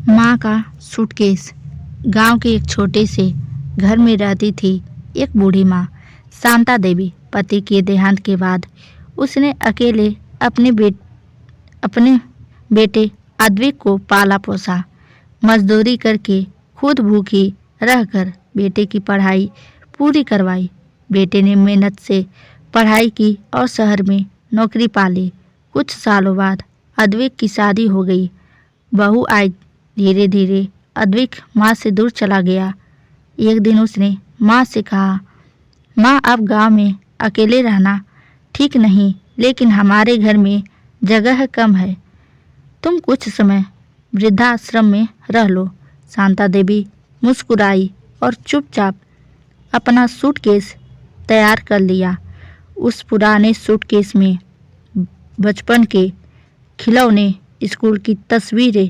माँ का सूटकेस। गांव के एक छोटे से घर में रहती थी एक बूढ़ी माँ, शांता देवी। पति के देहांत के बाद उसने अकेले अपने बेटे अद्विक को पाला पोसा। मजदूरी करके खुद भूखी रहकर बेटे की पढ़ाई पूरी करवाई। बेटे ने मेहनत से पढ़ाई की और शहर में नौकरी पा ली। कुछ सालों बाद अद्विक की शादी हो गई। बहू आई। धीरे धीरे अद्विक माँ से दूर चला गया। एक दिन उसने माँ से कहा, माँ, अब गांव में अकेले रहना ठीक नहीं, लेकिन हमारे घर में जगह कम है। तुम कुछ समय वृद्धाश्रम में रह लो। शांता देवी मुस्कुराई और चुपचाप अपना सूटकेस तैयार कर लिया। उस पुराने सूटकेस में बचपन के खिलौने, स्कूल की तस्वीरें,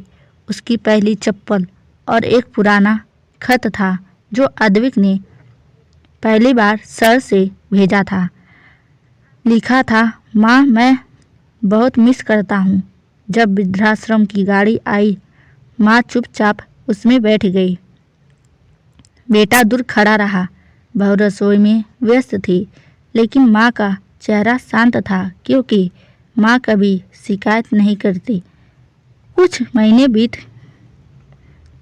उसकी पहली चप्पल और एक पुराना खत था जो अद्विक ने पहली बार सर से भेजा था। लिखा था, माँ, मैं बहुत मिस करता हूँ। जब वृद्धाश्रम की गाड़ी आई, माँ चुपचाप उसमें बैठ गई। बेटा दूर खड़ा रहा। बहू रसोई में व्यस्त थी, लेकिन माँ का चेहरा शांत था, क्योंकि माँ कभी शिकायत नहीं करती। कुछ महीने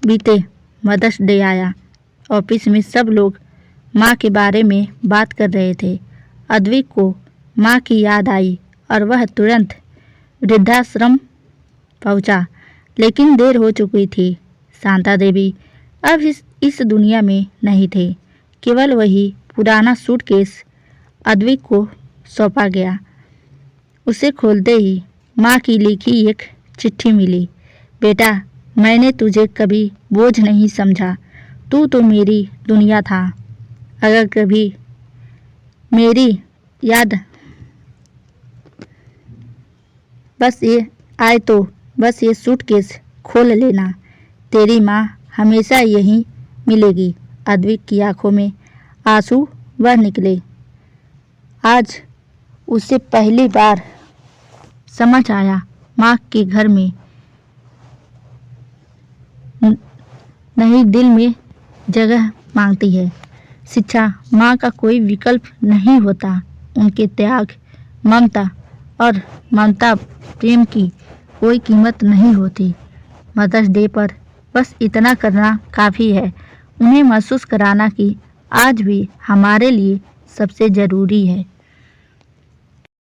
बीते। मदर्स डे आया। ऑफिस में सब लोग माँ के बारे में बात कर रहे थे। अद्विक को माँ की याद आई और वह तुरंत वृद्धाश्रम पहुंचा, लेकिन देर हो चुकी थी। शांता देवी अब इस दुनिया में नहीं थे। केवल वही पुराना सूटकेस अद्विक को सौंपा गया। उसे खोलते ही माँ की लिखी एक चिट्ठी मिली। बेटा, मैंने तुझे कभी बोझ नहीं समझा। तू तो मेरी दुनिया था। अगर कभी मेरी याद बस ये सूटकेस खोल लेना। तेरी माँ हमेशा यहीं मिलेगी। अद्विक की आंखों में आंसू बह निकले। आज उसे पहली बार समझ आया, माँ के घर में नहीं, दिल में जगह मांगती है। शिक्षा माँ का कोई विकल्प नहीं होता। उनके त्याग, ममता और ममता प्रेम की कोई कीमत नहीं होती। मदर्स डे पर बस इतना करना काफ़ी है, उन्हें महसूस कराना कि आज भी हमारे लिए सबसे ज़रूरी है।